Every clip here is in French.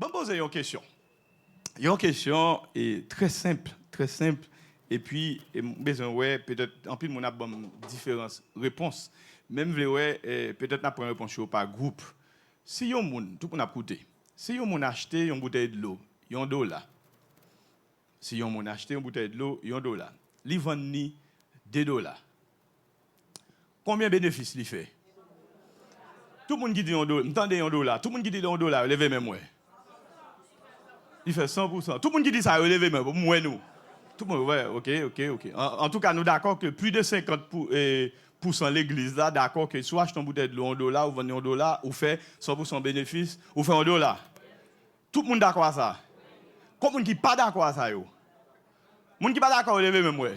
Bon, poser une question. Une question est très simple, très simple. Et puis, besoin ouais, peut-être en plus mon a bon différentes réponses. Même ouais, peut-être n'a pas une réponse par groupe. Si yon moun, tout le monde a écouté. Si yon moun acheté une bouteille de l'eau, $1. Si yon moun acheté une bouteille de l'eau, $1. Li vend ni $2. Combien de bénéfices li fait? Tout le monde qui dit $1, m'entendez $1. Tout le monde qui dit $1, levez même moi. Il fait 100%. Tout le monde qui dit ça, levez même moi nous. Tout le monde, ouais, ok. En tout cas, nous d'accord que plus de 50% l'église là, d'accord que soit achetez une bouteille de l'eau $1 ou vendez $1 ou fait 100% bénéfice ou fait $1. Tout le monde d'accord à ça. Comme monde qui pas d'accord à ça yo. Monde qui pas d'accord, levez même moi.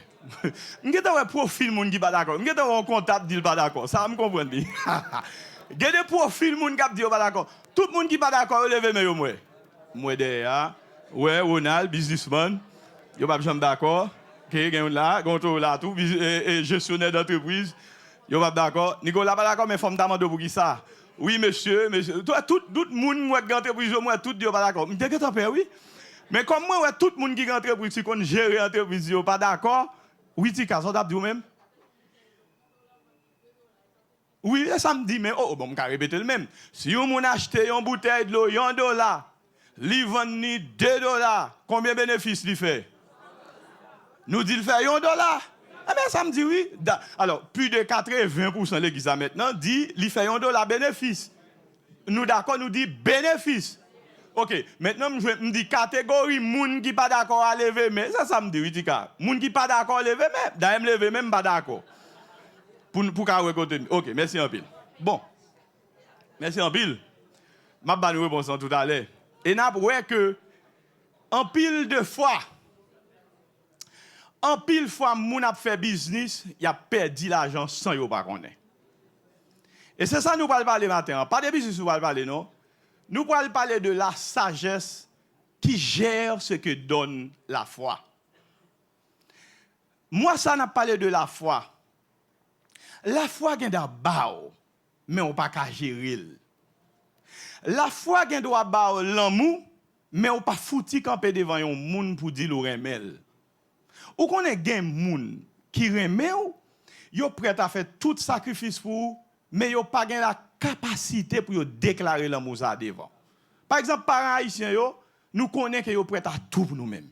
M'gete ouais profil monde qui pas d'accord. M'gete un comptable dit pas d'accord. Ça me comprendre bien. Gade profil monde qui dit pas d'accord. Tout le monde qui pas d'accord, levez même moi. Moi derrière, ouais, Ronald, businessman, yo pas jamais d'accord. OK, gagne là, gonto là tout gestionnaire d'entreprise, yo pas d'accord. Nicolas pas d'accord mais femme demande pour qui ça? Oui monsieur, toi tout le monde moi qui entreprise moi tout yo pas d'accord. M'te que père oui. Mais comme moi ouais tout le monde qui entreprise qui connaît gérer entreprise yo pas d'accord. Oui, ti ka ça t'a dit même. Oui, ça me dit mais oh bon, m'ka répéter le même. Si on moun acheter une bouteille de l'eau $1, li vend ni $2. Combien de bénéfices li fait? Nous dit le fait $1. Ah ben ça me dit oui. Alors, plus de 80% l'église maintenant dit li fait $1 bénéfice. Nous d'accord, nous dit bénéfice. OK, maintenant me dit catégorie moun qui pas d'accord à lever mais ça me dit oui tika. Moun qui pas d'accord à lever mais d'ailleurs me lever même pas d'accord. Pour ka récolter. OK, merci en pile. Bon. Merci en pile. M'a ba nous réponse tout à l'heure. Et n'a ouais que en pile de fois moun a fait business, il a perdu l'argent sans yo pas connaître. Et c'est ça nous parler matin, pas de business nous parler non. Nous parler de la sagesse qui gère ce que donne la foi. Moi ça n'a parlé de la foi. La foi gen da ba mais on pas ka gérer. La foi gen doit ba l'amour mais on pas fouti camper devant yon moun pour dire ou remel. Ou connaît gen moun qui remel yo prêt à faire tout sacrifice pour mais yo pas gen la capacité pour yo déclarer l'amour ça devant. Par exemple parents haïtiens yo nous connaît que yo prêt à tout pour nous-mêmes.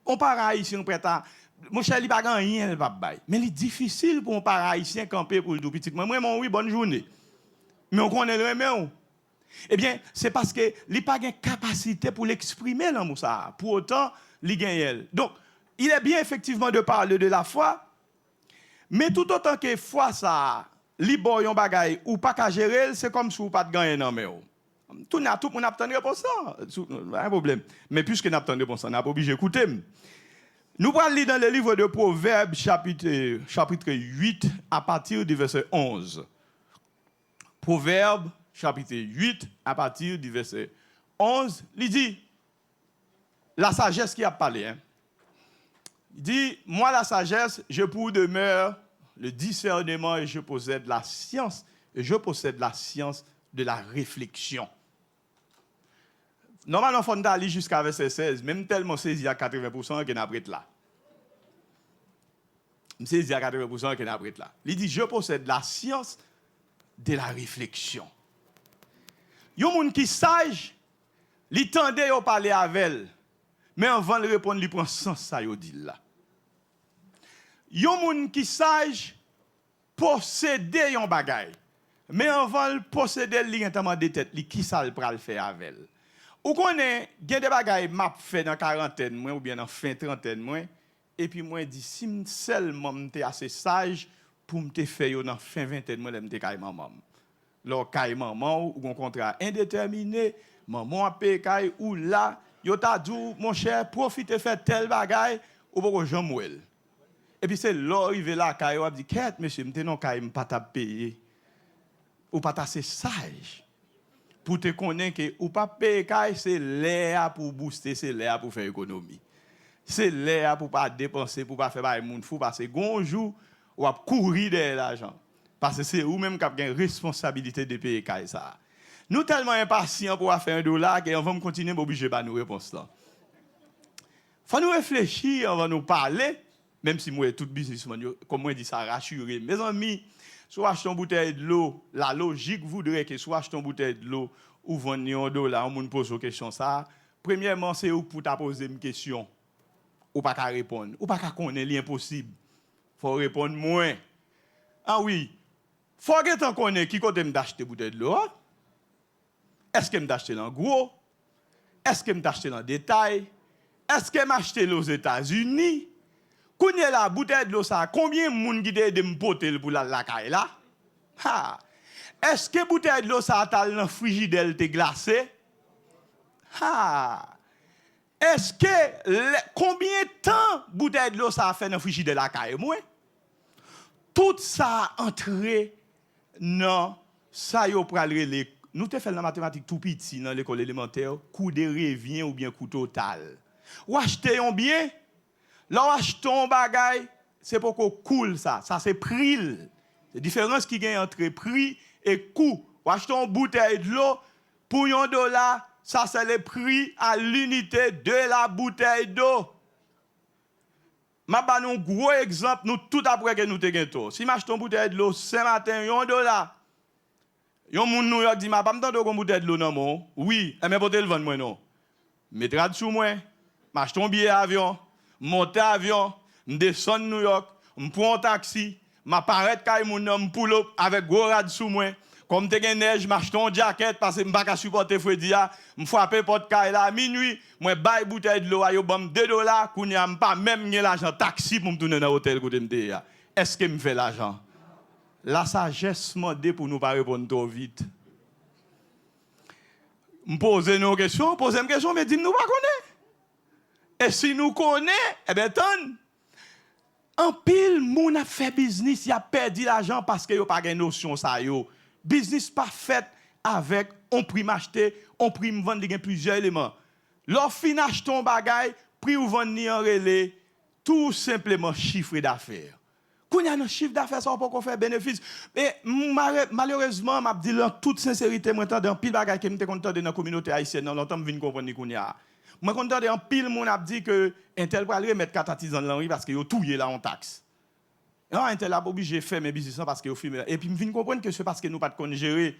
On parents haïtien prêt à mon cher, il n'y a pas rien, mais il est difficile pour un parent haïtien camper pour le tout petit. Moi, oui, bonne journée. Mais on connaît le remède. Eh bien, c'est parce qu'il n'a pas de capacité pour l'exprimer, l'amour ça. Pour autant, il gagne. Donc, il est bien effectivement de parler de la foi, mais tout autant que foi ça, li bon yon bagay ou pas qu'à gérer, c'est comme si vous pas de gagner non mais. Tout le monde a attendu pour ça, pas un problème. Mais puisque n'a attendu pour ça, on n'a pas obligé d'écouter. Nous allons lire dans le livre de Proverbes, chapitre 8, à partir du verset 11. Proverbes, chapitre 8, à partir du verset 11, il dit, la sagesse qui a parlé, hein. Il dit, moi la sagesse, je pour demeure le discernement et je possède la science, et je possède la science de la réflexion. Normalement, on faut aller jusqu'à verset 16, même tellement saisi à 80% qu'il n'a pas là. Je saisi à 80% qu'il n'a pas là. Il dit, je possède la science de la réflexion. Il y a un monde qui est sage, il tendait à parler avec elle, mais avant de répondre, il prend sens ça, il dit là. Il y a un monde qui est sage, posséder un bagage, mais avant de posséder, il a un de tête, qui ça le pral faire avec elle. Ou connaît gen des bagages m'a fait dans quarantaine moi ou bien dans fin trentaine moi et puis moi dit si seulement m'étais assez sage pour m'te faire yo dans fin vingtaine moi m'te kay maman. Leur kay maman ou un contrat indéterminé, maman a paye kay ou là yo t'a dit mon cher profite faire tel bagage ou pas Jean Mouel. Et puis c'est l'arrivé là kay a dit quête monsieur m'te non kay m'pas t'a payer. Ou pas assez sage. Pour te connaître que ou pas payer c'est l'air pour booster, c'est l'air pour faire économie. C'est l'air pour pas dépenser, pour pas faire bail moun fou parce que gon jour ou a courir derrière l'argent. Parce que c'est ou même qui a une responsabilité de payer ça. Nous tellement impatients pour faire $1 qu'on va continuer à obliger à nous réponse là. Faut nous réfléchir avant de nous parler, même si moi tout businessman comme moi dit ça rassurer. Mes amis, soit acheter une bouteille de l'eau, la logique voudrait que soit acheter une bouteille de l'eau ou vendre $1, on me pose une question ça. Premièrement, c'est pour te poser une question. Ou pas qu'à répondre, ou pas qu'à connaître l'impossible. Faut répondre moins. Ah oui. Faut que tu connais qui côté m'acheter bouteille de l'eau. Est-ce que m'acheter en gros? Est-ce que m'acheter en détail? Est-ce que m'acheter aux États-Unis? Connais la bouteille de l'eau ça, combien de monde qui de me porter pour la caille là? Ha. Est-ce que bouteille de l'eau ça t'as dans frigidaire te glacé? Ha. Est-ce que combien de temps bouteille de l'eau ça a fait dans frigidaire la caille moi? Tout ça entré dans ça yo pral relé. Nous te fait la mathématique tout petit dans l'école élémentaire, coût de revient ou bien coût total. Ou acheter un bien, là acheter un bagage, c'est pour qu'on coule ça c'est prix. La différence qui gagne entre prix et coût. Ou acheter une bouteille de l'eau pour $1, ça c'est le prix à l'unité de la bouteille d'eau. Ma ba un gros exemple, nous tout après que nous te gagnons. Si m'achète une bouteille de l'eau ce matin $1, yon moun New York dit ma pas m'tande une bouteille de l'eau non mon. Oui, mais pour te le vendre moi non. Mettra sous moi, m'achète un billet avion, monter avion, m'descendre New York, m'prend un taxi, m'apparaître kay moun nan pull up avec gros rad sous moi. Comme te gen neige, m'achète un jacket parce que m'pa ka supporter Freddy a, m'frapper porte kay là minuit, moi bail bouteille de l'eau yo bam $2, kounya m'pa même gen l'argent taxi pour m'tourner dans hôtel côté m'te ya. Est-ce que me fait l'argent? La sagesse m'a dit pour nous pas répondre trop vite. Me poser nos questions, poser une question mais dis nous pas connaît. Et si nous connaît, eh ben tant en pile moun a fait business, y a perdu l'argent parce que yo pas gen notion ça yo. Business pas fait avec on prix m'acheter, on prix me vendre, il y a plusieurs éléments. L'offre fin acheter ton bagage, prix ou vendre ni en relais, tout simplement chiffre d'affaires. Quand il y a un chiffre d'affaires, ça va pas faire bénéfice. Mais malheureusement, m'a dit en toute sincérité, moi j'entends pile bagage que me content dans la communauté haïtienne, dans longtemps vinn comprendre qu'on y a. Moi content en pile mon a dit que intel va remettre 4 artisans dans la rue parce que yo touyer là en taxe. Non, intel a obligé de faire mes business parce que yo filme et puis me vinn comprendre que c'est parce que nous pas de gérer.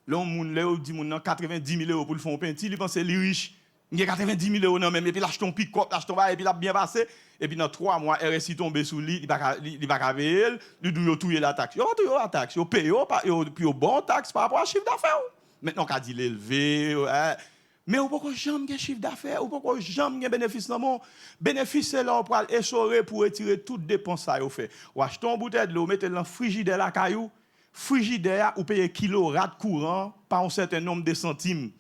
Là moun là dit moun 90 000 € pour le fond peinture, il pense li riche. Il y a 90 000 € non même et puis lâche ton pick-up, lâche ton bail et puis l'a bien passé et puis dans 3 mois RSI tombé sous lui, il va payer, lui doit touyer la taxe. Yo touyer la taxe, yo paye puis au bon taxe par rapport à chiffre d'affaires. Maintenant qu'a dit l'élevé mais ou pourquoi jamais un chiffre d'affaires ou pourquoi jamais un bénéfice dans mon bénéfice c'est là pour essorer pour retirer toute dépense ça yo fait. Ou acheter une bouteille de l'eau, mettez dans frigidaire la caillou, frigidaire ou payer kilowatt courant par un certain nombre de centimes.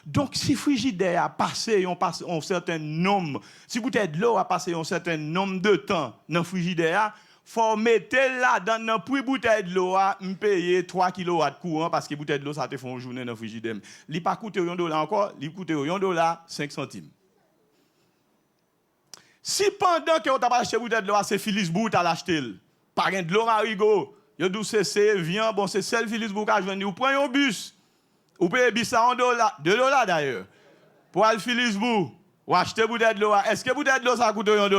Donc, si frigidaire a passé un certain nombre, si bouteille de l'eau a passé un certain nombre de temps dans le frigidaire, il faut mettre là dans le prix bouteille de l'eau, me payer 3 kW courant parce que bouteille de l'eau, ça te fait une journée dans le frigidaire. Il n'a pas coûté $1 encore, il coûte $1, 5 centimes. Si pendant que vous avez acheté bouteille de l'eau, c'est Philipsburg à l'acheter, par un de l'eau Marigot, vous avez dit c'est viande, bon, c'est celle Philipsburg à venir, vous prenez un bus. Vous payez $1, $2 d'ailleurs. Pour aller à Philipsburg, ou acheter bouteille de l'eau. Est-ce que bouteille de l'eau ça coûte $1?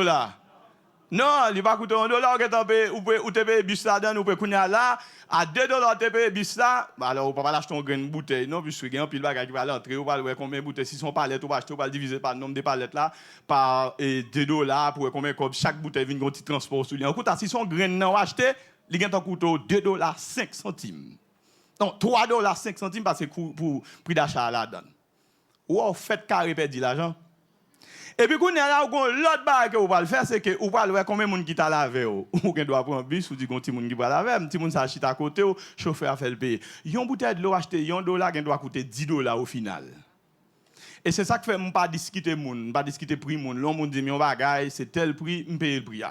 Non, il ne va pas coûter $1. Ou te paye bis là-dedans, ou peut là, à $2 te paye bis là. Alors, vous ne pouvez pas acheter une grande bouteille, non, puisque il y a un pile bagage qui va l'entrée, vous ne pouvez pas combien de bouteilles. Si son palette, vous va acheter, vous va diviser par le nombre de palettes là, par $2, pour combien comme chaque bouteille vient un petit transport sur lui. En si son grain non acheté, il y a un coût $2, 5 centimes. Non, $3, 5 centimes parce que pour prix d'achat là-dedans. Ou en fait carré perdu l'argent. Et puis, quand on a là, l'autre barre que vous pouvez faire, c'est que vous pouvez voir combien de gens qui t'a lavé. Ou qui doit prendre un bus, ou dit qu'on petit monde qui va laver, un petit monde s'achète à côté, ou chauffeur a fait le payer. Une bouteille de l'eau acheté $1 qui doit coûter $10 au final. Et c'est ça que fait, je ne pas discuter moun, pas discuter prix moun. L'homme dit, mon bagage, c'est tel prix, je paye le prix.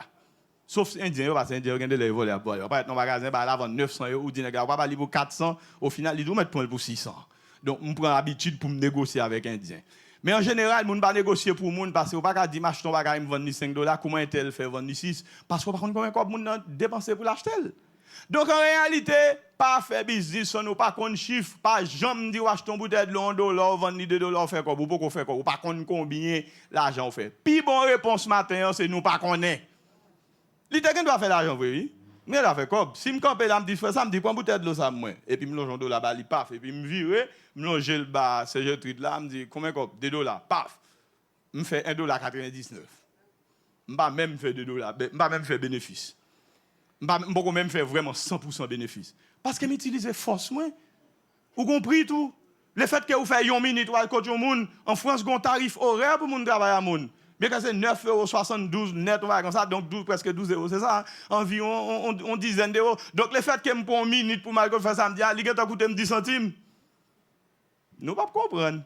Sauf Indien, parce que Indien, regardez les vols à boire. On va pas être dans le magasin, bah, là, vendre 900 €, ou dire, on va pas aller pour 400, au final, il doit mettre pour 600. Donc, on prend l'habitude pour me négocier avec Indien. Mais en général, on ne va pas négocier pour moun parce que on va pas dire, m'achète ton bagage, me vendre $5, comment est-elle fait vendre 6? Parce qu'on ne va pas comment on dépenser pour l'acheter. Donc en réalité, pas faire business, on n'a pas de chiffre, pas jamais dire acheter une bouteille de l'eau $1, vendre $2, faire quoi, ou pas faire quoi, ou pas combien l'argent on fait. Puis bonne réponse matin, c'est nous pas connaît. L'État doit faire l'argent, oui. Mais là, fait quoi? Si je campe là, je me dis, ça me dit, prends une bouteille de l'eau, ça moi. Et puis, je me longe $1, bah, paf. Et puis, je me vire, je me longe le bas, c'est je truc là, je me dis, combien de $2, paf. Je me fais $1,99. Je ne vais même faire $2, je ne vais même faire bénéfice. Je ne vais même faire vraiment 100% bénéfice. Parce que j'utilise force, moi. Vous comprenez tout? Le fait que vous faites 1 minute ou à côté de monde, en France, vous avez un tarif horaire pour mon travail à monde. Bien que c'est 9,72 € net, comme ça, donc presque 12 €, c'est ça, environ une dizaine d'euros. Donc le fait que je prends 1 minute pour m'aller faire samedi, il a coûté 10 centimes. Nous ne pouvons pas comprendre.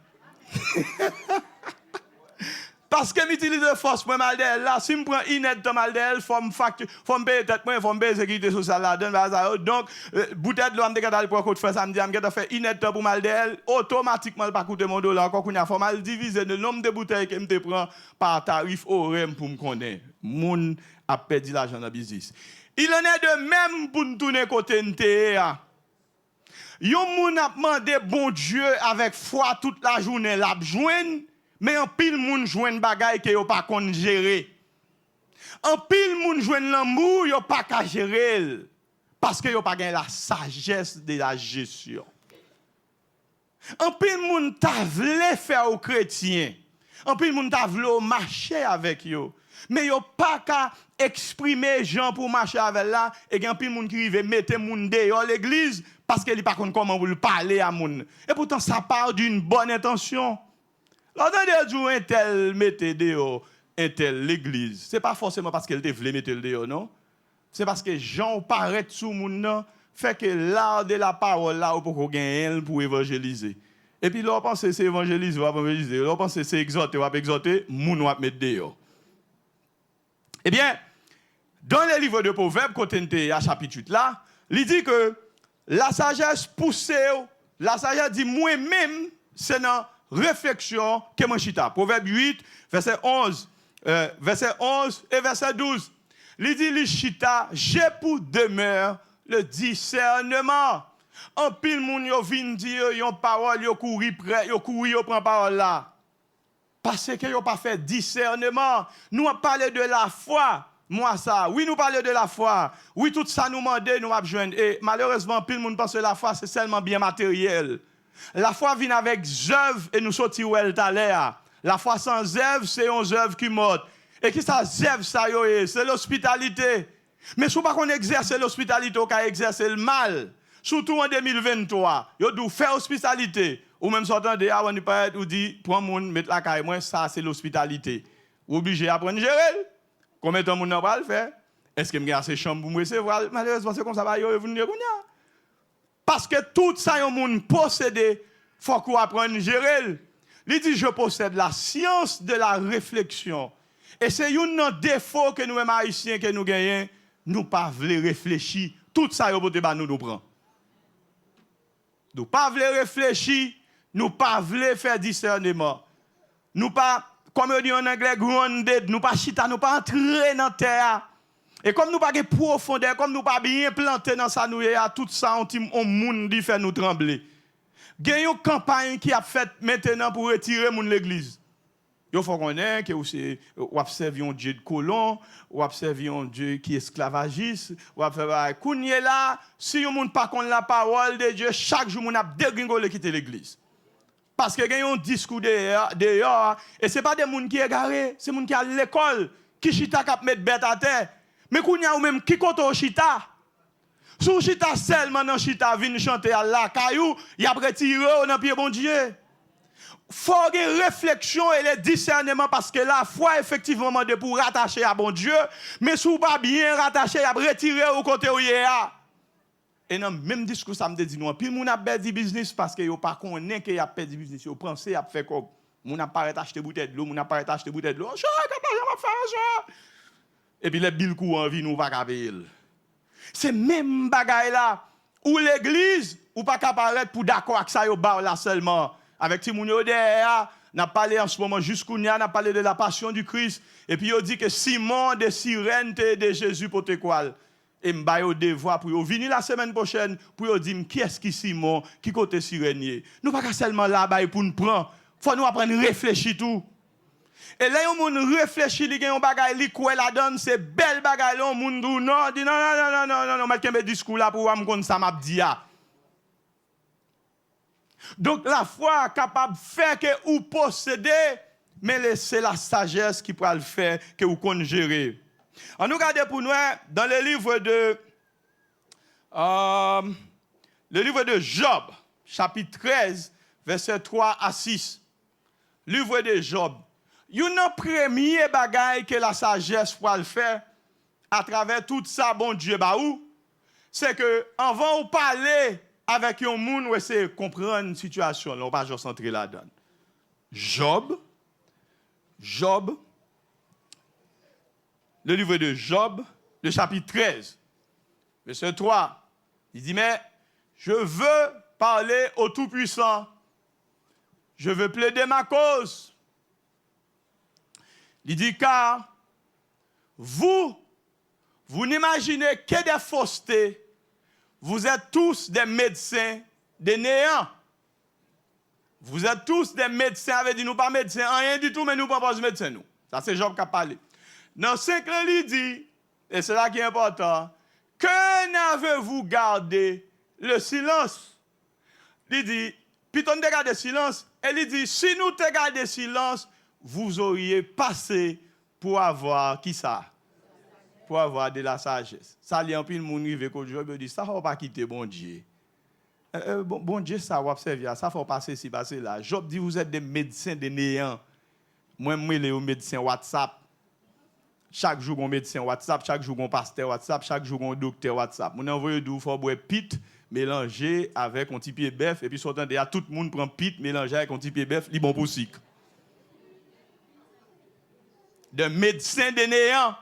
Parce que j'utilise force pour mal d'elle là, si je prends inet de mal d'elle, il faut me payer tête moi, il faut me payer sécurité sociale là. Donc, bouteille de l'eau, je vais pour côté faire samedi, je vais faire inet pour mal d'elle, automatiquement, pas coûter mon $, encore qu'il y a faut mal diviser le nombre de bouteilles que je te prends par tarif horaire pour me connaître. Moun a perdu l'argent dans le business. Il en est de même pour nous tourner côté NTA. Yon moun a demandé bon Dieu avec foi toute la journée, l'a joindre. Mais en pile moun joine bagay que yo pas kon gérer. En pile moun joine l'amour yo pas ka gérer parce que yo pas gagne la sagesse de la gestion. En pile moun ta vle faire aux chrétiens. En pile moun ta vle marcher avec yo. Mais yo pas ka exprimer gens pour marcher avec là et en pile moun qui rive mettre moun dehors l'église parce que li pas kon comment vous parler à moun. Et pourtant ça part d'une bonne intention. L'ordre de Dieu un tel mette dehors, un tel l'église. Ce n'est pas forcément parce qu'elle voulait mettre le dehors, non? C'est parce que Jean paraît sous moun fait que l'art de la parole là, pour gagner pour évangéliser. Et puis l'on pense que c'est évangéliser, on va évangéliser. L'on pense que c'est exhorter, on va exhorter, moun on va mettre dehors. Eh bien, dans le livre de Proverbes, côté à chapitre 8 là, il dit que la sagesse pousse, la sagesse dit moi-même, c'est dans réflexion que mon chita. Proverbe 8, verset 11 et verset 12. Il dit, le chita, j'ai pour demeure le discernement. En pile, moun yo vin dire, yon parole, yo couri près, yo couri, yo prend parole là. Parce que yo pas fait discernement. Nous on parlé de la foi. Moi ça, oui nous parlons de la foi. Oui tout ça nous demande, nous avons joindre. Et malheureusement, pile moun pense que la foi c'est seulement bien matériel. La foi vient avec œuvres et nous sortir où elle l'air. La foi sans œuvre, c'est une œuvre qui morte. Et qui ça œuvre ça c'est l'hospitalité. Mais si on pas qu'on exerce l'hospitalité, on exerce le mal. Surtout en 2023, yo dou faire hospitalité ou même sortant de avant de ou dit prends moun mettre la caille moi ça c'est l'hospitalité. Obligé à apprendre gérer. Combien de temps moun va le faire? Est-ce que me gagne assez chambre pour me recevoir? Malheureusement c'est comme ça va yo venir kounya. Parce que tout ça, yon moun possède, faut qu'on apprenne à gérer. Il dit, je possède la science de la réflexion. Et c'est un défaut que nous, haïtiens, que nous gagnons, nous pas voulons réfléchir. Tout ça, nous prend. Nous pas voulons réfléchir, nous pas voulons faire discernement. Nous pas, comme on dit en anglais, grounded, nous pas chita, nous pas entrer dans la terre. Et comme nous pas de profondeur, comme nous pas bien planté dans sa nouille, tout ça, on moun dit fait nous trembler. Il y a une campagne qui a fait maintenant pour retirer moun l'église. Il faut qu'on ait que vous observez un Dieu de colon, vous observez un Dieu qui est esclavagiste, vous observez kounye là, si vous ne pas connaît la parole de Dieu, chaque jour vous a dégringolé quitter l'église. Parce que il y a un discours dehors et ce n'est pas des gens qui sont égarés, c'est des gens qui sont à l'école, qui chita cap mettre bête à terre. Mais kounya ou même qui koto chita. Sou chita seulement dans chita vinn chanter à la caillou, y a retiré dans pied bon Dieu. Faut une réflexion et le discernement parce que la foi effectivement de pour rattacher à bon Dieu, mais si vous pas bien rattaché, y a retiré au côté où y a. Et dans même discours ça me dit non, puis moun a perdu business parce que yo pas connaît que y a perdu business, yo pensé a fait comme moun a pas acheter bouteille de l'eau, moun a pas acheter bouteille de l'eau. Et puis les billes courent en vie, nous pas payer. C'est même bagaille là où l'église ou pas apparaître pour d'accord avec ça yo bar là seulement avec Timoun yo derrière, n'a parlé en ce moment jusqu'où n'a parlé de la passion du Christ et puis il dit que Simon de Cyrène de Jésus pour te quoi. et m'ba yo devoir pour yo venir la semaine prochaine pour yo dire qui est-ce qui Simon, qui côté Sirenier. Nous pas seulement là pour nous prendre, faut nous apprendre à réfléchir tout. Et là yon moun réfléchit li gen yon bagay li quoi la donne c'est belle bagay là moun dou non dit non mettre un discours là pour me connait ça m'a dit ya. Donc la foi capable faire que ou posséder mais c'est la sagesse qui pourra le faire que vous connaissez gérer. On nous regarde pour nous dans le livre de Job, chapitre 13, versets 3 à 6. Livre de Job. Il y a un premier bagage que la sagesse pourra le faire à travers tout ça, bon Dieu, c'est que avant de parler avec un monde, on essaie de comprendre une situation. On ne va pas juste entrer là-dedans. Job, le livre de Job, le chapitre 13, verset 3, il dit, mais je veux parler au Tout-Puissant, je veux plaider ma cause. Il dit, car vous n'imaginez que des faussetés, vous êtes tous des médecins des néants. Vous êtes tous des médecins, avec dit nous pas médecins, rien du tout, mais nous pas médecins nous. Ça c'est Job qui a parlé. Dans 5 ans, il dit, et c'est là qui est important, que n'avez-vous gardé le silence? Il dit, puis on garde le silence, et il dit, si nous te gardons le silence, vous auriez passé pour avoir qui ça? Pour avoir de la sagesse. Ça, il y a un peu de monde qui veut Job dit, ça ne faut pas quitter bon Dieu. Bon Dieu, ça va observer, ça faut passer ici, passer là. Job dit, vous êtes des médecins de néant. Moi, je suis un médecin WhatsApp. Chaque jour, on médecin WhatsApp, chaque jour, on pasteur WhatsApp, chaque jour, on docteur WhatsApp. Mon envoyé d'où faut boire pit mélangé avec un petit pied bœuf et puis sortant derrière tout le monde prend pit mélangé avec un petit pied bœuf, li bon pour sic. De médecin de néant.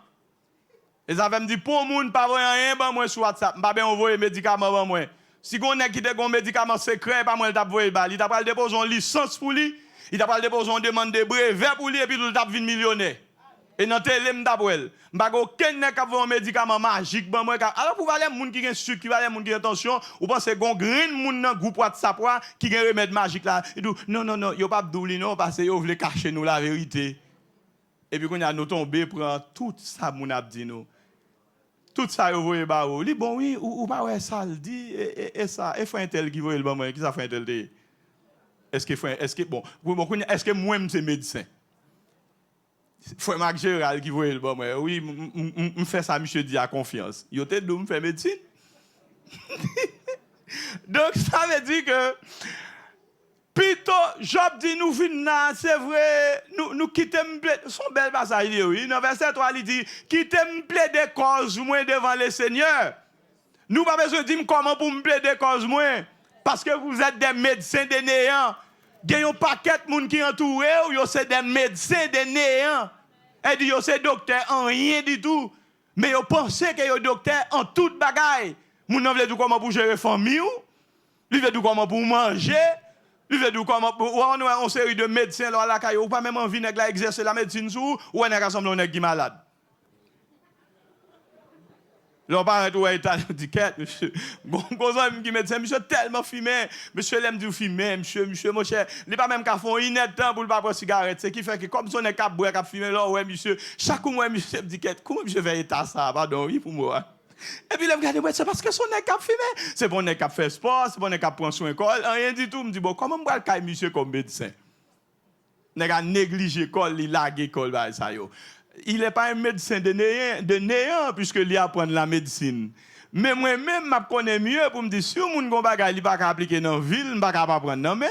Et ça me dit pour monde pas voir rien ben moi sur WhatsApp, pas bien envoyer médicament ben moi. Si on est qui te un médicament secret pas moi t'a envoyer il t'a pas déposer une licence pour lui, il t'a pas déposer une demande de brevet pour lui et puis il t'a devenu millionnaire. Et dans télé m'dabouel m'pa aucun nèg qui veut un médicament magique ben moi alors pour valer monde qui gen sucre qui valer monde qui attention ou pensez gon green monde dans groupe WhatsApp qui gen remède magique là il dit non yo pas douli non parce que yo veut cacher nous la vérité. Et puis quand y a nous tomber prend tout ça mon a dit nous. Tout ça yo voye ba ou. Li bon oui ou pas ouais ça le dit et ça et faut un tel qui voye le bon qui ça fait un tel dit. Est-ce que bon est-ce que moi c'est médecin? Faut Marc Gérald qui voyait le bon moi. Oui, me fait ça monsieur dit à confiance. Yo te dou me fait médecine. Donc ça veut dire que plutôt Job dit nous venons c'est vrai nous quittons son bel passage oui dans verset 3 il dit quittons plaider cause moi devant le Seigneur. Nous pas besoin de dire comment pour me plaider cause moi parce que vous êtes des médecins de néant. Il y a un paquet de monde qui entouré ou yo c'est des médecins de néant. Et dit yo c'est docteur en rien du tout. Mais yo pensez que yo docteur en toute bagaille. Moun nan vle dou comment pour gérer famille ou, li vle dou comment pour manger, li vle dou comment pour on a une série de médecins là la caille ou pas même envie nèg la exercer la médecine sou ou on est rassemblé on nèg qui malade. L'on parle tout état d'étiquette monsieur. Bon cause qui médecin monsieur tellement fumé, monsieur l'aime du fumer monsieur mon cher, il pas même qu'à fond inette temps pour pas prendre cigarette, c'est qui fait que comme son est cap boire cap fumer là ouais monsieur, chaque mois monsieur d'étiquette comment monsieur fait état ça pardon oui pour moi. Et puis, il me regarde, c'est parce que son nez cap fumé. C'est bon nez cap fait sport, c'est bon nez cap prend soin école, rien du tout. Me dit, bon, comment je vais le monsieur comme médecin? Nèg a négligé l'école, il lague l'école, ça yo. Il n'est pas un médecin de néant, puisqu'il apprend la médecine. Mais moi-même, je connais mieux pour me dire, si on ne peut pas appliquer dans la ville, je ne peux pas apprendre dans la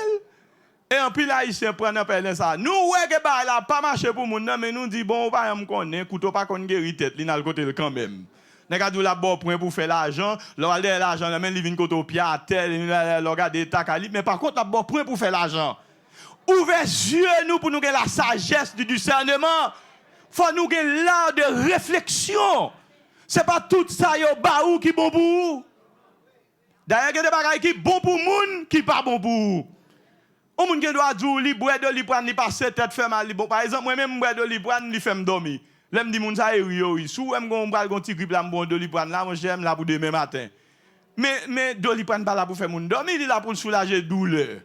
et en plus, là, ici, prend un ça. Nous, ouais, que bah, là, pas marché pour moun, mais nous dit, bon, pas me connaît, couteau pas qu'on guérit tête, il n'a le côté quand même. Nèg a dou la bon point pour faire l'argent, leur l'argent, la même li vinn côté au pied à terre, le regarder takali, mais par contre la bon point pour faire l'argent. Ouvrez yeux nous pour nous gagner la sagesse du discernement. Faut nous gagner l'art de réflexion. C'est pas tout ça yo baou qui bon pour vous. D'ailleurs, il y a des bagages qui bon pour moun, qui pas bon pour vous. On moun qui doit dire li boire de li prendre li passer tête fait mal. Bon par exemple moi même boire de li prendre li fait me dormir. L'aime dit moun ça oui. Sou aime gon bral gon ti grippe là bon Doliprane là, mon j'aime là pour demain matin. Mais Doliprane pas là pour faire moun dormir, il là pour soulager douleur.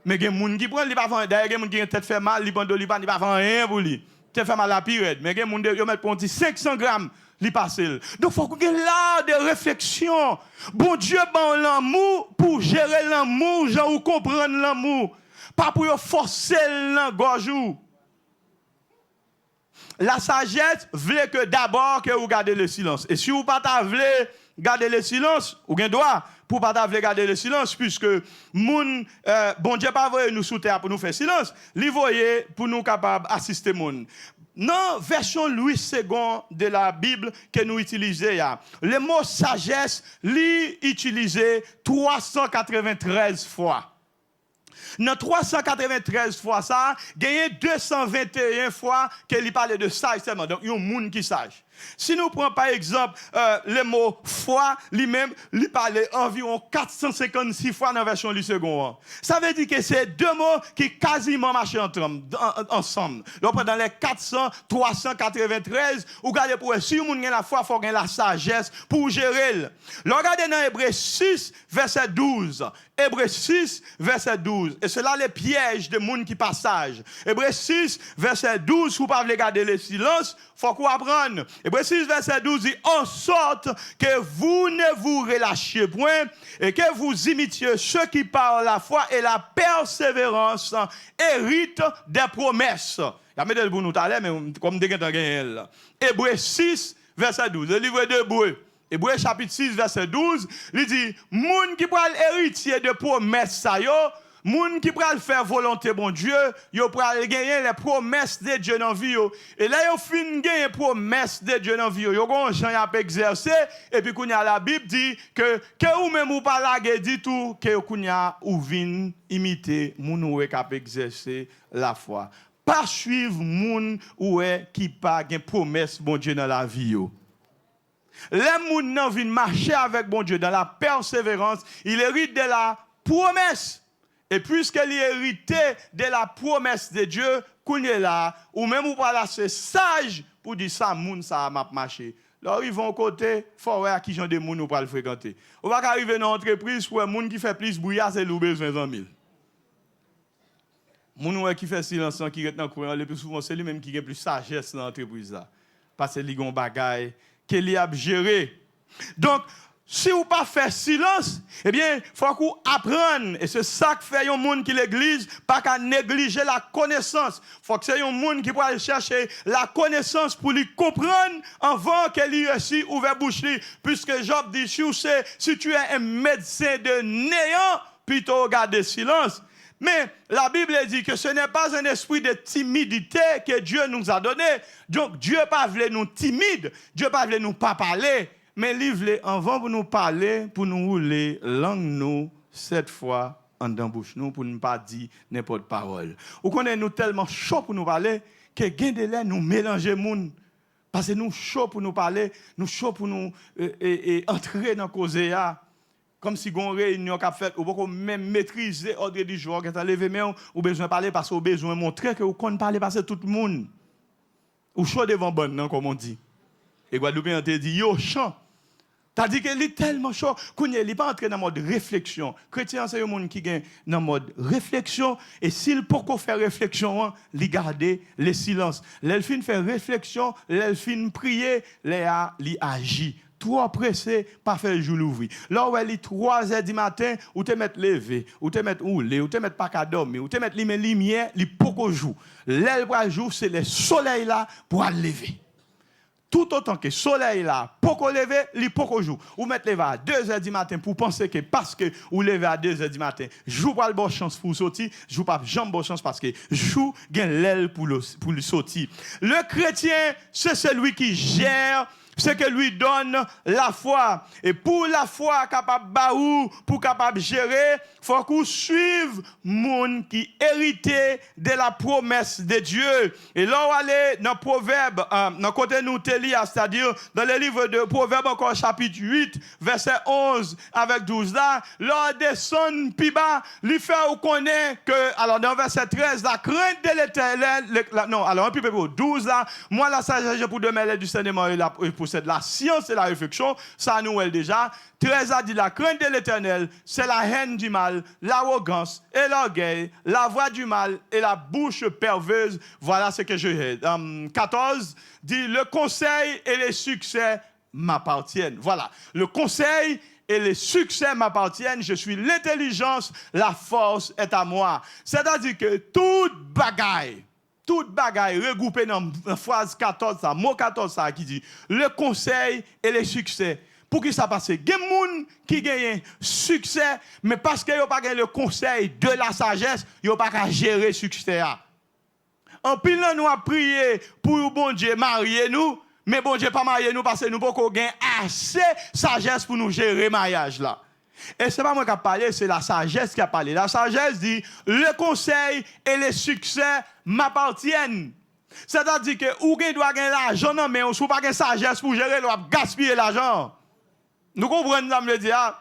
Mais gen moun qui prend, il pas faire d'ailleurs gen moun qui tête fait mal, il prend Doliprane, il pas faire rien pour lui. Tête fait mal la pire. Mais gen moun yo mettre pour 500 grammes li passel. Donc faut qu'on ait là des réflexions. Bon Dieu ban l'amour pour gérer l'amour, genre ou comprendre l'amour, pas pour forcer l'engorge. La sagesse veut que d'abord que vous gardez le silence. Et si vous pas voulez garder le silence, vous avez droit pour pas garder le silence puisque moun bon Dieu pas voyer nous sous terre pour nous faire silence, li voyer pour nous capable assister moun. Dans version Louis II de la Bible que nous utilisons, le mot sagesse li utilisé 393 fois. Dans 393 fois ça, il y a 221 fois qu'il parle de sage seulement. Donc, il y a un monde qui sage. Si nous prenons par exemple le mot foi, lui-même, il parle environ 456 fois dans la version du second. Ça veut dire que c'est deux mots qui quasiment marchent ensemble. Donc, dans les 400, 393, vous regardez pour si vous avez la foi, il faut avoir la sagesse pour gérer. Regardez dans Hébreux 6, verset 12. Hébreux 6, verset 12. Et c'est là les pièges de monde qui passage. Hébreux 6, verset 12, vous ne pouvez pas garder le silence, il faut qu'on apprenne. Hébreux 6, verset 12 dit, en sorte que vous ne vous relâchiez point et que vous imitiez ceux qui par la foi et la persévérance héritent des promesses. Il y a des pour nous tout mais comme des gens Hébreux 6, verset 12. Le livre d'Hébreux. Hébreux chapitre 6, verset 12, il dit, moun qui pral héritier de promesses ça yo, moun qui pral faire volonté bon Dieu, yo pral gagner les promesses de Dieu dans vie yo. Et là yo fin gagner promesses de Dieu dans vie yo. Yo gon Jean y a exercer et puis kounya la Bible dit que ou même ou pas la dit tout que kounya ou vinn imiter moun ou cap exercer la foi. Pas suivre moun ou qui pas gain promesse bon Dieu dans la vie yo. Les gens qui viennent marcher avec bon Dieu dans la persévérance, il hérite de la promesse. Et puisqu'il hérite de la promesse de Dieu, qu'on est là, ou même ou pas là, c'est sage pour dire ça, moun ça m'a marché. Alors ils vont côté, faut voir qui gens de moun ou pas le fréquenter. On va arriver dans l'entreprise pour un moun qui fait plus bruit, c'est le besoin de 000. Moun qui fait silence, qui reste dans le courant, le plus souvent c'est lui même qui a plus sagesse dans l'entreprise là. Parce que li gon bagay qu'il a géré. Donc, si vous pas fait silence, eh bien, il faut qu'on apprenne. Et c'est ça que fait un monde qui l'église, pas qu'à négliger la connaissance. Il faut que c'est un monde qui va chercher la connaissance pour lui comprendre avant qu'elle y réussisse ouvert bouche. Puisque Job dit, si tu es un médecin de néant, plutôt garder silence. Mais la Bible dit que ce n'est pas un esprit de timidité que Dieu nous a donné. Donc Dieu pas voulu nous timides, Dieu pas voulu nous pas parler, mais il voulait avant pour nous parler, pour nous rouler langue nous cette fois en dans bouche nous pour ne pas dire n'importe parole. Ou connaît nous tellement chaud pour nous parler que gain de l'air nous mélanger monde parce que nous chaud pour nous parler, nous chaud pour nous entrer dans causer là. Comme si on réunion qu'a fait ou pas même maîtriser ordre du jour quand lever mais ou besoin parler parce que besoin montrer que vous connaissez parler parce que tout le monde ou chaud devant bonne non comme on dit et Guadeloupéen te dit yo chant t'as dit que il est tellement chaud qu'on est pas entré dans mode réflexion chrétien c'est un monde qui gagne dans mode réflexion et s'il pour qu'on faire réflexion li garder le silence l'elfine fait réflexion l'elfine prier li agit trop pressé, pas faire le jour l'ouvrir. Là où il est 3 heures du matin, ou te mettre lever, ou te mettre rouler, ou te mettre pas qu'à dormir, ou te mettre les lumière, li poko jour. L'aile pour jour, c'est le soleil là pour aller lever. Tout autant que le soleil là, poko lever, li poko jour. Ou mettre lever à 2 heures du matin pour penser que parce que ou lever à 2 heures du matin, joue pas le bonne chance pour sortir, joue pas jambe bonne chance parce que joue gagne l'aile pour le sortir. Le chrétien, c'est celui qui gère C'est que lui donne la foi. Et pour la foi capable baou, pour capable gérer, faut qu'on suive monde qui hérité de la promesse de Dieu. Et là on aller dans Proverbe, dans côté nous Télia, c'est-à-dire dans le livre de Proverbe encore chapitre 8, verset 11 avec 12 là, là descend plus bas, lui fait ou connaît que alors dans verset 13 la crainte de l'Éternel, non, alors un peu plus 12 là, moi la sagesse pour demeurer du discernement et possède la science et la réflexion, ça nous est déjà. 13 a dit la crainte de l'Éternel, c'est la haine du mal, l'arrogance et l'orgueil, la voix du mal et la bouche perverse. Voilà ce que je dis. 14 dit le conseil et les succès m'appartiennent. Voilà, le conseil et les succès m'appartiennent. Je suis l'intelligence, la force est à moi. C'est-à-dire que toute bagaille regroupée dans la phrase 14, ça, mot 14, ça, qui dit le conseil et les succès. Pour qui ça passe? Il y a des gens qui gagnent succès, mais parce qu'ils n'ont pas le conseil de la sagesse, ils n'ont pas qu'à gérer le succès. En pile, nous avons prié pour bon Dieu marier nous, mais bon Dieu pas marier nous parce que nous n'avons pas assez de sagesse pour nous gérer le mariage là. Et ce n'est pas moi qui ai parlé, c'est la sagesse qui a parlé. La sagesse dit, le conseil et les succès m'appartiennent. C'est-à-dire que ou doit gagner l'argent, mais on ne pas de sagesse pour gérer, on va gaspiller l'argent. Nous comprenons ça, me dire.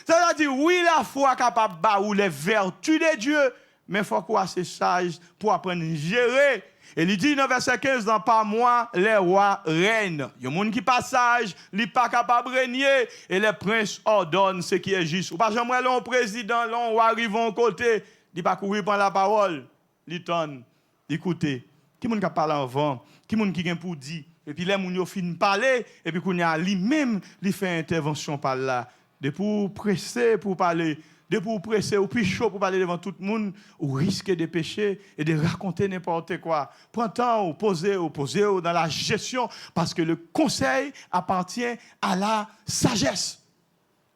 C'est-à-dire, oui, la foi est capable de les vertus de Dieu, mais il faut qu'on soit sage pour apprendre à gérer. Et il dit dans verset 15, dans pas moi, les rois règnent. Il y a des gens qui pas sage, ils ne sont pas capables de régner, et les princes ordonnent ce qui est juste. Ou pas jamais l'on président, l'on arrive à côté, il ne pas courir prendre la parole, il tonne, écoutez. Qui est-ce qui parle avant? Qui est-ce qui a pour dire? Et puis les gens finissent parler, et puis qu'on a lui-même, il fait intervention par là. De pour presser, pour parler, de pour presser, ou plus chaud pour parler devant tout le monde, ou risquer de pécher et de raconter n'importe quoi. Prends temps, ou poser dans la gestion, parce que le conseil appartient à la sagesse.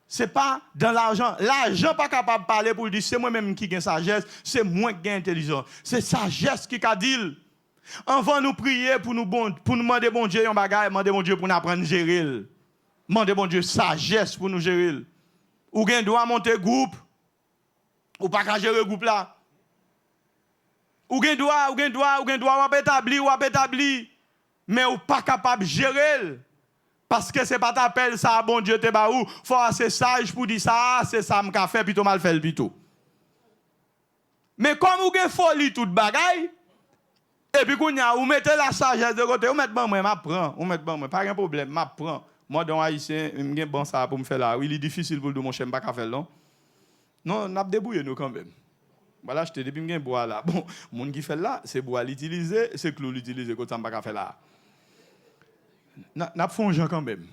Ce n'est pas dans l'argent. L'argent n'est pas capable de parler pour dire c'est moi-même qui gagne sagesse, c'est moi qui gagne intelligence. C'est sagesse qui a dit. Avant nous prier pour nous demander bon Dieu un bagage, demander bon Dieu pour nous apprendre à gérer. Demander bon Dieu sagesse pour nous gérer. Ou bien doit monter groupe. Ou pas qu'à gérer groupe là. Ou bien doit ou établi. Mais ou pas capable de gérer. Parce que c'est pas t'appel ça bon Dieu te ba ou faut assez sage pour dire ça, c'est ça m'ka fait plutôt mal fait plutôt. Mais comme ou gen folie toute bagaille. Et puis, vous mettez la sagesse de côté, vous mettez bon, moi, m'apprends, vous mettez bon, moi, pas de problème, m'apprends. Moi, dans Haïtien, je bon ça pour me faire là. Oui, il est difficile pour le mon chien, pas qu'à faire non. Non, on a débrouillé nous quand même. Voilà, je te dis, je bois là. Bon, le monde qui fait là, c'est bois l'utiliser, c'est clou l'utiliser, quand ça pas qu'à faire là. N'a fond Jean quand même.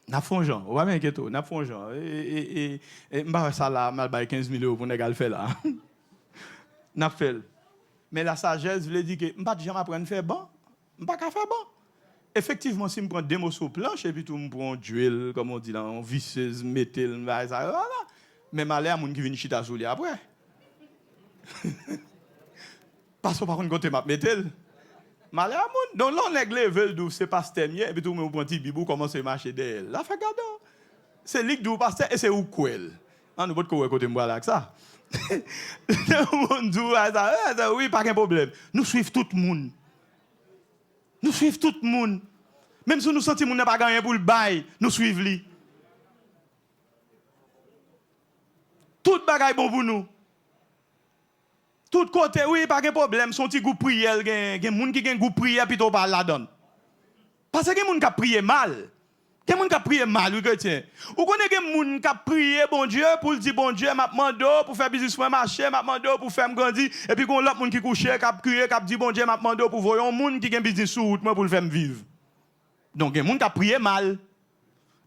N'a fond Jean, on va m'inquiéter, n'a fond Jean. Et m'ba ça là, mal bail 15 000 € pour négal faire là. N'a fait. Mais la sagesse veut dire que je ne vais pas jamais apprendre à faire bon. Je ne vais pas faire bon. Effectivement, si je prends des morceaux planches et puis tout, je prends duel, comme on dit là, en visseuse, métal, voilà. Mais malheur à moun qui vient chita sous lui après. Parce que par contre, quand tu métal. Malheur à moun. Donc là, on est level d'où c'est pas stémier et puis tout, je prends un petit bibou, commence à marcher d'elle. Là, fait garde. C'est ligue d'où pasteur et c'est où quel. On ne peut pas côté moi là que ça. Oui, pas de problème. Nous suivons tout le monde. Nous suivons tout le monde. Même si nous sentons que nous n'avons pas gagné pour le bail, nous suivons lui. Tout bagaille bon pour nous. Tout côté, oui, pas de problème. Son petit goût prière, il y a des gens qui ont un goût prière plutôt par la donne. Parce que les gens qui ont prié mal. Il y a des gens qui ont prié mal, oui, chrétien. Ou connaissez des gens qui ont prié bon Dieu pour dire bon Dieu, m'a demandé pour faire business pour marcher, m'a demandé pour faire me grandir, et puis qu'on l'autre monde qui couche, qui a crié, qui a dit bon Dieu, m'a demandé pour voir un monde qui a un business sur route pour le faire vivre. Donc il y a des gens qui ont prié mal.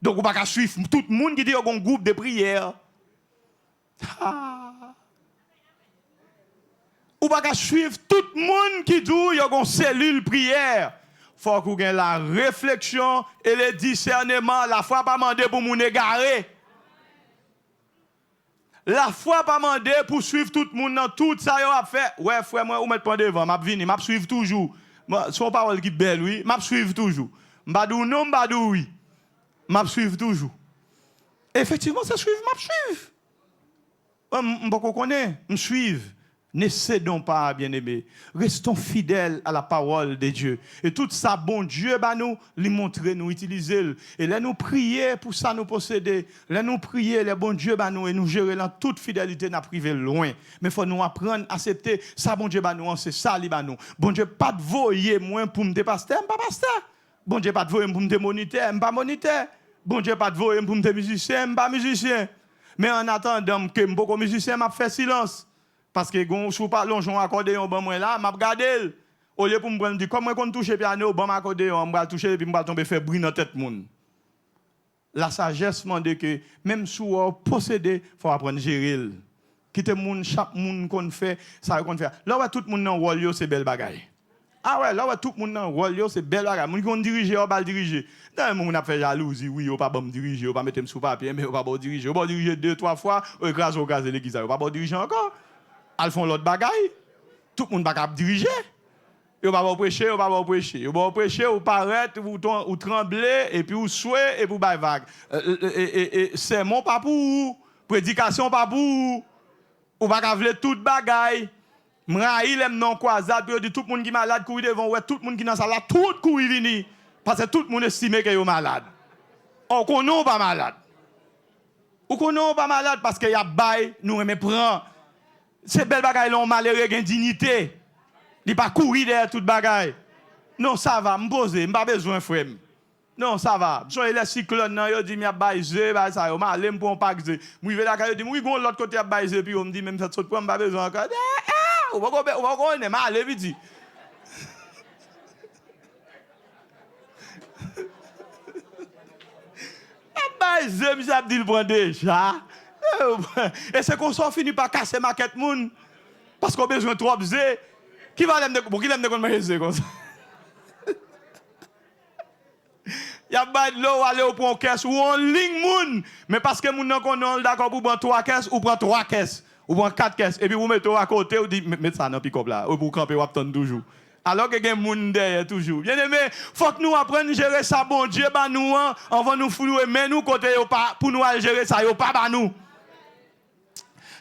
Donc on ne peut pas suivre tout le monde qui dit qu'il y a un groupe de prière. Ou pas suivre tout le monde qui dit qu'il y a une cellule prière. Il faut qu'on ait la réflexion et le discernement. La foi pas demandé pour nous égarer. La foi pas demandé pour suivre tout le monde dans tout ça. Ouais, frère, moi, vous mettez pas devant. Je vais venir, je suivre toujours. Son parole qui est belle, oui, m'a suivre toujours. M'badou non, m'badou oui. M'a suivre toujours. Effectivement, c'est suivre, m'a suivre. M'boko connaît, m'suivre. Ne cédons pas, bien-aimés. Restons fidèles à la parole de Dieu. Et tout ça, bon Dieu, bah nous, lui montrer, nous utiliser. Et là, nous prier pour ça, nous posséder. Là, nous prier, les bon Dieu, bah nous, et nous gérer dans toute fidélité, nous priver loin. Mais il faut nous apprendre à accepter ça, bon Dieu, bah nous, c'est ça, li bah nous. Bon Dieu, pas de voyer, moi, pour me dépasser, pas pasteur. Bon Dieu, pas de voyer pour me moniteur, pas moniteur. Bon Dieu, pas de voyer pour me musicien, pas musicien. Mais en attendant que beaucoup musicien m'a fait silence. Parce que si vous parlez de accordéon, bon, là, je regarde. Au lieu pour me prendre, comme je touche le piano, bon, accordéon, je vais toucher et puis je vais tomber faire bruit dans la tête. La sagesse demande que même si vous possédez, il faut apprendre à gérer. Quitter chaque monde qu'on fait, ça qu'on fait. Là où tout le monde dans le rôle, c'est belle bagaille. Ah ouais, là où tout le monde dans le rôle, c'est belle bagaille. Les gens qui dirigent, on va diriger. Non, les gens qui fait jalousie, oui, on ne va pas me diriger, on va mettre sous papier, mais on ne va pas diriger. On va diriger 2-3 fois, on écrase l'église. On ne va pas diriger encore. Ils font l'autre bagaille. Tout le monde ne va pas diriger. Ils ne vont pas prêcher, ils ne vont pas prêcher. Ils vont prêcher, ou paraître, ou trembler, et puis ou souhaiter, et puis bailler vague. Sermon pas pour vous. Prédication pas pour vous. Ou pas vouloir toute bagaille. M'raïl aime non croisade, puis dit tout le monde qui est malade courir devant, ouais, tout le monde qui est dans sa salle, tout courir venir. Parce que tout le monde estime qu'il est malade. Or qu'on n'est pas malade. Ou qu'on n'est pas malade parce qu'il y a bail, nous aimons prendre. Ces belles bagailles ont malheureux, une dignité. Il pas courir derrière toute bagaille. Non, ça va, me poser, pas besoin frère. Non, ça va. Je suis les cyclones, non, yo dit m'a baisé, bah ça, yo m'aller pour un pack. Moi je vais là, yo dit oui, gon l'autre côté a baisé puis on me dit même ça saute pas, pas besoin encore. On va on m'a aller vite. Baisé, me a dit le prend déjà. Et c'est qu'on s'en finit par casser ma quête moun. Parce qu'on a besoin de trop bzé. Qui va l'aime de pour qui l'aime de manger comme ça? Il y a pas de l'eau aller au point caisse ou en ligne moun. Mais parce que moun nan qu'on d'accord pour prendre 3 caisses ou prendre 3 caisses ou prendre 4 caisses et puis vous mettez à côté ou dit mettez ça dans pick-up là ou pour camper ou attendre toujours. Alors que gen moun derrière toujours. Bien aimé, faut que nous apprenions à gérer ça bon Dieu ba nous avant nous flouer mais nous côté pour nous gérer ça yo pas ba nous.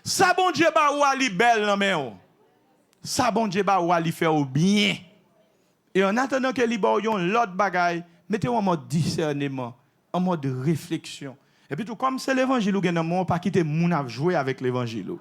Ça bon Dieu ba ou ali belle nan men. Ça bon Dieu ba ou ali faire au bien. Et en attendant que li ba yon l'autre bagaille, mettez-vous en mode discernement, en mode réflexion. Et puis tout comme c'est l'évangile ou gen nan mon pas quitter moun a jouer avec l'évangile.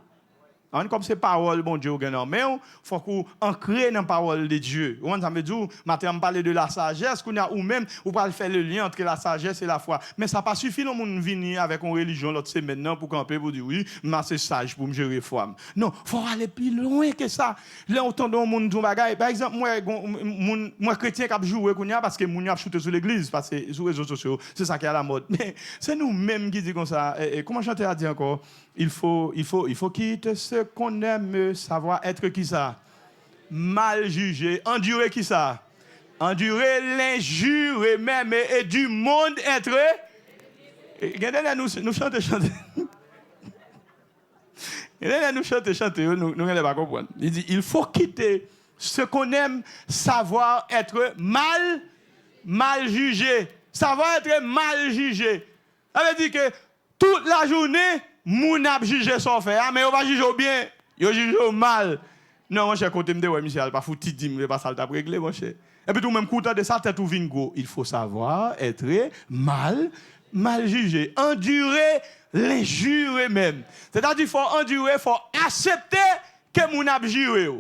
Comme c'est parole, bon Dieu, mais il faut qu'on ancre dans la parole de Dieu. Ça veut dire, maintenant, on parle de la sagesse, ou même, on peut faire le lien entre la sagesse et la foi. Mais ça n'a pas suffi, non, on venir avec une religion l'autre semaine pour camper, pour dire, oui, c'est sage pour me gérer foi. Non, il faut aller plus loin que ça. Là, on entend dans le monde, par exemple, moi, chrétien, qui joue parce que mon a shooté sur l'église, parce que sur les réseaux sociaux, c'est ça qui est à la mode. Mais c'est nous-mêmes qui disons comme ça. Et comment chanter a dit encore? Il faut quitter ce qu'on aime, savoir être qui ça? Mal jugé. Endurer qui ça? Endurer l'injure même et du monde être. Regardez, nous chantons. Regardez, nous chantons, nous n'allons pas comprendre. Il dit, il faut quitter ce qu'on aime, savoir être mal jugé. Savoir être mal jugé. Ça veut dire que toute la journée, moun ap juge son fait, mais on va juger bien, on juge mal. Non, mon cher, côté me dit, ouais, Michel, pas foutu, dis-moi, pas ça, le t'a réglé, mon cher. Et puis tout même content de ça, tête ou vingo. Il faut savoir être mal jugé. Endurer l'injure même. C'est-à-dire qu'il faut endurer, il faut accepter que moun ap juré.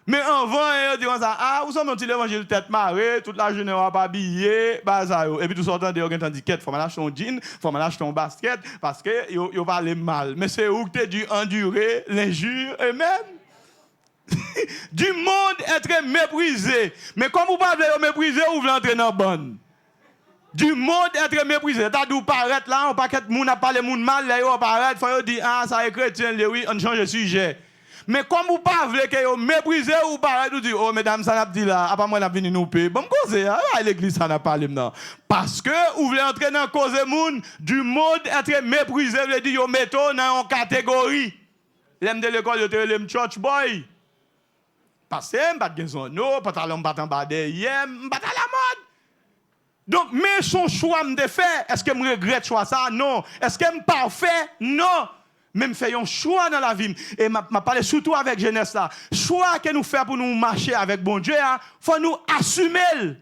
Mais avant, on dit ça, ah, vous savez, l'évangile tête marée, toute la journée, on va pas habiller, et puis tout sortant de on dit faut m'acheter un jean, faut m'acheter un basket, parce que yo parle mal. Mais c'est où que tu as dû endurer l'injure et même du monde être méprisé. Mais comme vous parlez de mépriser, vous voulez entrer dans la bonne. Du monde être méprisé. T'as dû paraître là, on paquet de monde a parlé monde mal, là, on paraît, faut dire, ah, ça est chrétien, oui, on change de sujet. Mais comme vous ne voulez pas que vous méprisez ou pas, vous dites, oh, mesdames, ça n'a pas dit là, après moi, on a venu nous payer. Bon, cause, l'église, ça n'a pas parlé maintenant. Parce que vous voulez entrer dans la cause du monde être méprisé, vous voulez dire, vous mettez dans une catégorie. L'aime de l'école, vous êtes church boy. passer, pas de gazono, pantalon pas en bas derrière, pas à la mode. Donc, mais son choix me fait, est-ce que je regrette choix ça? Non. Est-ce que je parfait? Non. Même fait un choix dans la vie. Et m'a parlé surtout avec jeunesse là. Choix que nous faisons pour nous marcher avec bon Dieu, il faut nous assumer.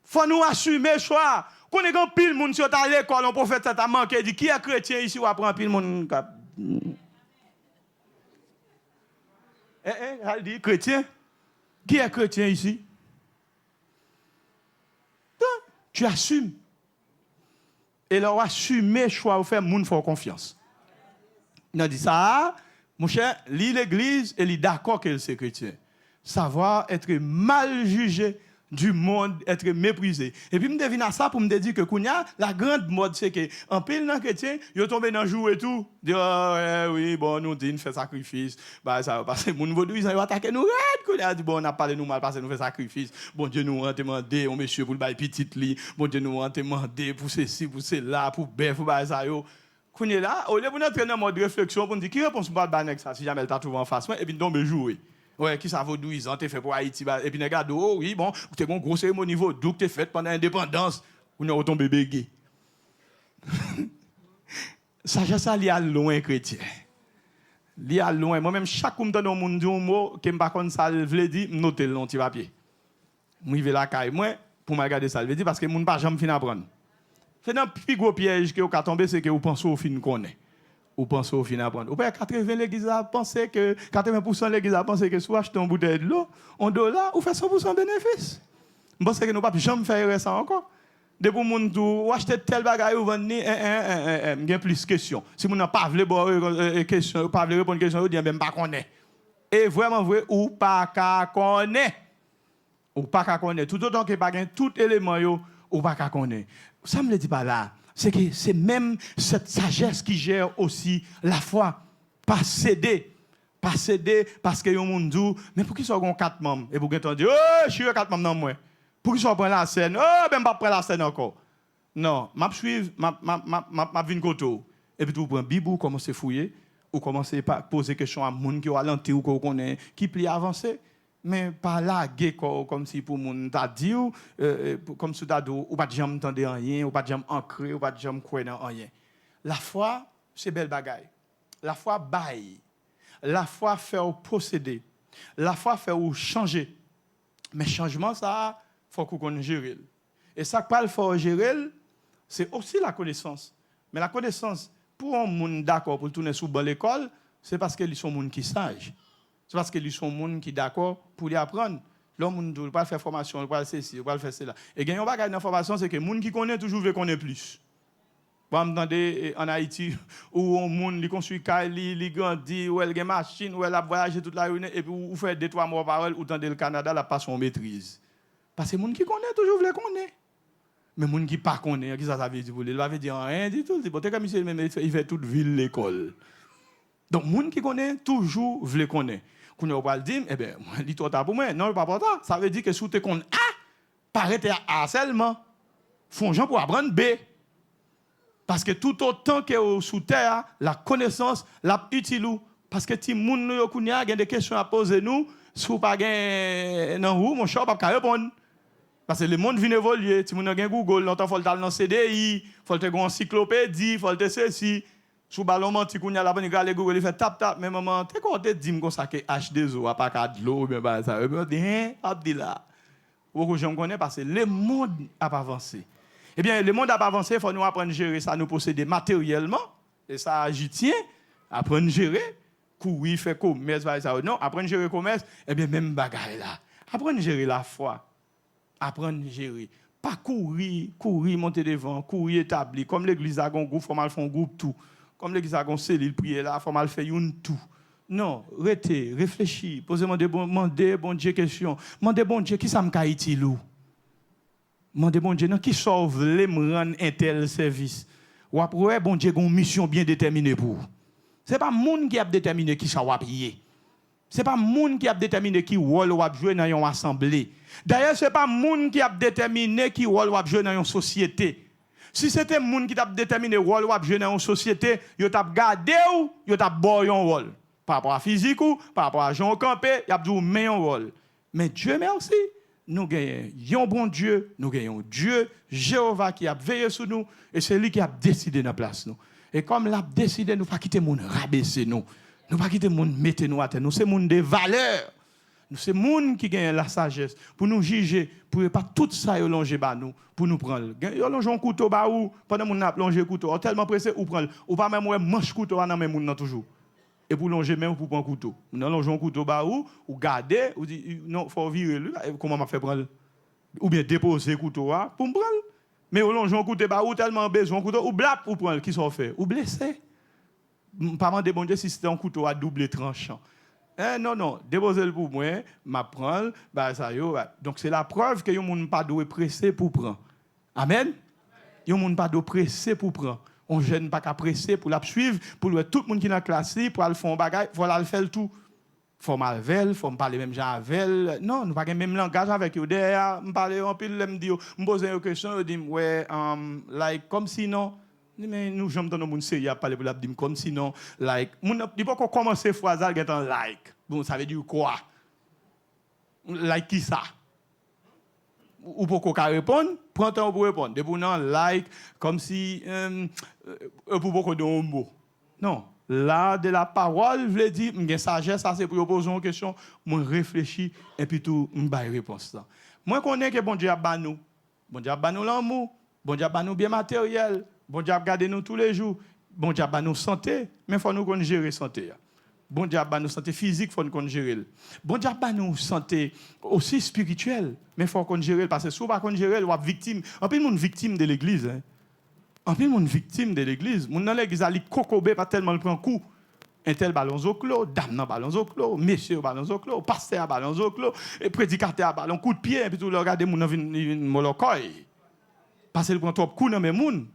Faut nous assumer choix. Quand on est grand pile monde sur à l'école, on prophète ça t'a manqué dit qui est chrétien ici ou apprend pile monde. Elle dit chrétien. Qui est chrétien ici? Tu assumes. Et leur assumer choix ou faire moun faut confiance. Il a dit ça, mon cher, lis l'église et lis d'accord qu'elle c'est chrétien. Savoir être mal jugé du monde, être méprisé. Et puis, je devine ça pour me dire que la grande mode, c'est que en pile dans chrétien, ils tombent dans le jour et tout. Dire, oui, bon, nous disons, fait sacrifice. Bah, ça va passer. Mon vaudou, ils ont attaqué nous. Qu'on a dit, bon, on a parlé nous mal, parce que nous fait sacrifice. Bon Dieu, nous a demandé, on monsieur, pour le bail petit lit. Bon Dieu, nous a demandé pour ceci, pour cela, pour bœuf, pour bail ça, yo. Qu'on est là, au lieu de nous entrer dans mode réflexion, pour nous dire, qui répond pas de ça, si jamais elle t'a trouvé en face, et puis, nous tombe jouer. Ouais, qui ça vaut 12 ans, t'es fait pour Haïti. Et puis, regarde, oh oui, bon, t'es une grosse cérémonie vaudou que t'es faite pendant l'indépendance. Vous n'avez tombé bébé. Sagesse, ça, il y a loin, chrétien. Il y a loin. Moi-même, chaque fois que je donne un monde un mot, que je ne sais pas ça veut dire, je note le petit papier. Je vais la caille, moi, pour me regarder ça veut dire, parce que je ne peux pas jamais finir apprendre. C'est un plus gros piège que vous avez tombé, c'est que vous pensez au fin qu'on est. Ou pensez au fin apprendre. Ou pas 80 l'église a pensé que 80% l'église a pensé que soit acheter une bouteille de l'eau, $1, ou fait 100% bénéfice. Je pense que nous ne pouvons pas jamais faire ça encore. Depuis que nous ou acheter tel bagage ou vendre, il y a plus de questions. Si nous n'avons pas voulu question, pas voulu répondre à question, on dit même pas qu'on est. Et vraiment vrai ou pas qu'on est. Ou pas qu'on est. Tout autant que pas gain tout élément ou pas qu'on est. Ça me le dit pas là. C'est que c'est même cette sagesse qui gère aussi la foi. Pas céder. Pas céder parce que y a un monde dit, mais pour qui sont 4 membres? Et pour qu'ils te disent, oh, je suis 4 membres dans moi. Pour qu'ils soient prendre la scène, oh, ben pas prendre la scène encore. Non, m'a suivre, m'a vinn koto. Et puis tu prends Bible, commencer à fouiller, ou commencer à poser des questions à monde qui ont alentir ou qu'on connaît, qui plie avancer. Mais pas là, comme si pour moun t'a dit, comme si t'as dit, ou pas de jamais entendre rien, ou pas de jamais ancrer, ou pas de jamais croire dans rien. La foi, c'est belle bagaille. La foi baille. La foi fait ou procéder. La foi fait ou changer. Mais changement, ça, faut qu'on gère. Et ça, qu'il faut gérer, c'est aussi la connaissance. Mais la connaissance, pour un monde d'accord pour tourner sous l'école, c'est parce qu'ils sont monde qui sage. C'est parce qu'ils sont gens qui sont d'accord pour les apprendre. L'homme ne pas faire formation, ne pas faire ceci, ne pas faire cela. Et gagner un bagage d'information, c'est que les gens qui connaissent toujours veulent connaître plus. Vous entendez en Haïti, où un monde qui construit il grandit, où il a une machine, où il a voyagé toute la journée, et puis où fait 2-3 mois par heure, où dans le Canada, la passe en maîtrise. Parce que les gens qui connaissent toujours veulent connaître. Mais les gens qui ne connaissent pas, qui ça veut dire? Il va dire rien du tout. C'est comme si il fait toute ville l'école. Donc, les gens qui connaissent toujours veulent connaître. Quand on va le dire, eh bien, dis toi pour moi. Non, pas pour ça. Ça veut dire que si tu connais A, paraît A seulement. Font gens pour apprendre B. Parce que tout autant que sous terre, la connaissance, la utile. Parce que si les gens ont des questions à poser nous, si vous n'avez pas dans où, mon chat, pas répondre. Parce que le monde vient évoluer. Si vous avez Google, il faut aller dans CDI, il faut aller dans encyclopédie, il faut aller ceci. Sous ballon menti qu'on y a la bonne gale Google il fait tap mais maman t'es content dit me ça que H2O a pas qu'à de l'eau mais bah ça me dit hein Abdillah beaucoup gens connaissent parce que le monde a pas avancé. Eh bien le monde a pas avancé, faut nous apprendre à gérer ça, nous posséder matériellement et ça j'y tiens, apprendre à gérer courir faire commerce ça non, apprendre à gérer commerce, eh bien même bagaille là. Apprendre à gérer la foi. Apprendre à gérer pas courir monter devant, courir établir comme l'église a un groupe, faut mal faire un groupe tout. Comme l'église a une cellule, prier là, il faut mal faire une tout. Non, restez, réfléchis, posez-moi demandez bon Dieu question. Demandez bon Dieu qui ça me caïti lou. Demandez bon Dieu non qui sauve les me rendre un tel service. Ou après bon Dieu a une mission bien déterminée pour. C'est pas monde qui a déterminé qui ça va payer. C'est pas monde qui a déterminé qui rôle va jouer dans une assemblée. D'ailleurs, c'est pas monde qui a déterminé qui rôle va jouer dans une société. Si c'était les gens qui t'a déterminé le rôle ou jouer dans une société, ils t'a gardé ou ils t'a boyé un rôle. Par rapport à physique ou, par rapport à Jean Campé, il y a un meilleur rôle. Mais Dieu merci, nous gagnons un bon Dieu, nous gagnons Dieu, Jéhovah qui a veillé sur nous, et c'est lui qui a décidé de la place nous. Et comme il a décidé, nous ne pas quitter le monde rabaisser nous. Nous ne pas quitter le monde mettre nous à terre. Nous, c'est le monde des valeurs. Nous, c'est le monde qui gagne la sagesse pour nous juger, pour ne pas tout ça longer bas nous, pour nous prendre. Yo longe un couteau bas ou pendant qu'on a plongé le couteau, tellement pressé ou prendre, ou pas même manche couteau dans même monde toujours. Et pour longer même pour prendre couteau. Nous longeons un couteau bas ou garder ou dit non, faut virer lui, comment m'a fait prendre ou bien déposer le couteau pour me prendre. Mais on longe un couteau bas ou tellement besoin un couteau ou blap pour prendre qui sont fait ou blessé. Pas demander bon Dieu si c'était un couteau à double tranchant. Non, déposer le pour moi, m'apprendre, bah ça yo. Donc c'est la preuve que yon moun pas doit presser pour prendre. Amen. Yon moun pas doit presser pour prendre. On jeune pas qu'à presser pour la suivre, pour tout le monde qui dans la classe, pour aller faire un bagage, voilà le faire tout. Faut malvel, faut me parler même gens avec. Non, nous pas même langage avec eux derrière, me parler en pile, me dire, me poser une question, me dire ouais, like comme sinon. Mais nous j'aime dans monde sérieux à parler pour la dire comme sinon like moun dit pas qu'on commencer phrase avec un like. Bon ça veut dire quoi? Like qui ça? Ou pour qu'on répondre, prends temps pour répondre. Depuis non like comme si pour qu'on donne un mot. Non, là de la parole veut dire m'gen sagesse ça c'est pour poser une question, moi réfléchis et puis tout m'baille réponse là. Moi connais que bon Dieu a ba nous. Bon Dieu a ba nous l'amour, bon Dieu a ba nous bien matériel. Bon Dieu a gardé nous tous les jours. Bon Dieu a nous santé, mais il faut nous gérer santé. Bon Dieu a nous santé physique, il faut nous gérer. Bon Dieu a nous santé aussi spirituelle, mais il faut qu'on gérer parce que si on ne peut pas gérer, on est victime. En plus, on est victime de l'église. En plus, on est victime de l'église. On dans l'église, il cocobé pas tellement le prend coup. Un tel ballon au clos, dame dans ballon au clos, monsieur ballon au clos, pasteur ballon au clos, et prédicateur ballon coup de pied, et puis tout le regarder mon vinn molokoy. Parce qu'il prend trop coup dans mes moun.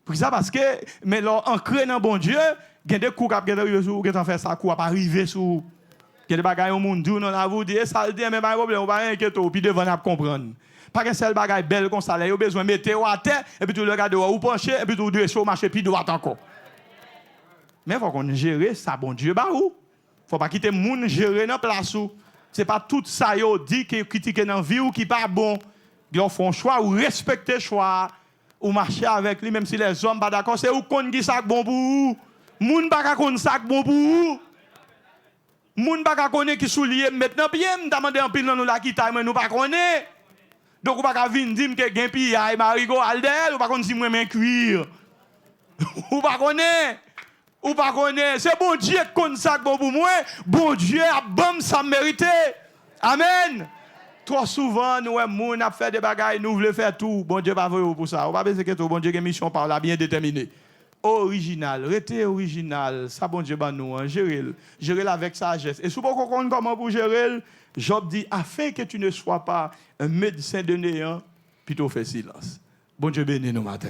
Pour ça parce que mais là ancré dans bon Dieu, il y a des coups qui arriver sur qui fait ça coup pas arriver sur il y a des bagages au monde non la vous dire ça dit mais pas problème on pas inquiéter puis devant n'a comprendre. Pas qu'un seul bagage belle comme ça là, il besoin mettre à terre et puis tu le regarder ou pencher et puis tu dresser au marché puis droit encore. Mais faut qu'on gère ça bon Dieu ba ou. Faut pas quitter moun gérer dans place ou. C'est pas tout ça yo dit que critiquer dans vie ou qui pas bon. Ils font choix ou respecter choix. Ou marcher avec lui, même si les hommes pas d'accord, c'est où qu'on dit ça bon pour vous. Moun pas qu'on ça bon pour vous. Moun pas qu'on qui soulier maintenant bien, me demander en pile dans nous la qui taille, mais nous pas connaît. Donc ou pas venir dire que gen pi ay marigo aldel, ou pas qu'on si moi men cuir. Ou pas connaît. Ou pas connaît, c'est bon Dieu qu'on ça bon pour moi, bon Dieu a bon ça mérité. Amen. Trop souvent, nous, on a fait des bagailles, nous voulons faire tout. Bon Dieu, pas vrai pour ça. On va pas que tout. Bon Dieu, une mission par là, bien déterminée. Original, restez original. Ça, bon Dieu, nous, gérer avec sagesse. Et si vous ne comprenez pas comment vous gérer, Job dit, afin que tu ne sois pas un médecin de néant, plutôt fais silence. Bon Dieu, bénis nous, matin.